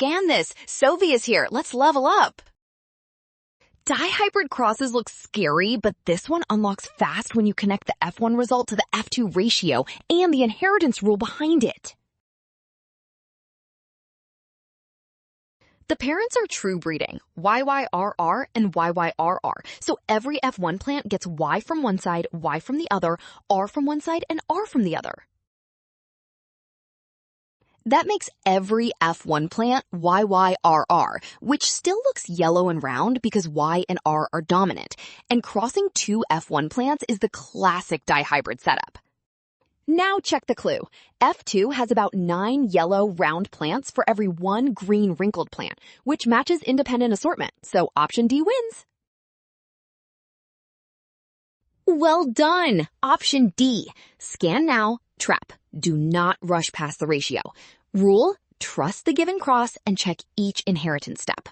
scan this. Sovi is here. Let's level up. Dihybrid crosses look scary, but this one unlocks fast when you connect the F1 result to the F2 ratio and the inheritance rule behind it. The parents are true breeding, YYRR and YYRR, so every F1 plant gets Y from one side, Y from the other, R from one side, and R from the other. That makes every F1 plant YYRR, which still looks yellow and round because Y and R are dominant, and crossing two F1 plants is the classic dihybrid setup. Now check the clue. F2 has about 9 yellow round plants for every 1 green wrinkled plant, which matches independent assortment, so option D wins. Well done! Option D. Scan now, trap. Do not rush past the ratio. Rule, trust the given cross and check each inheritance step.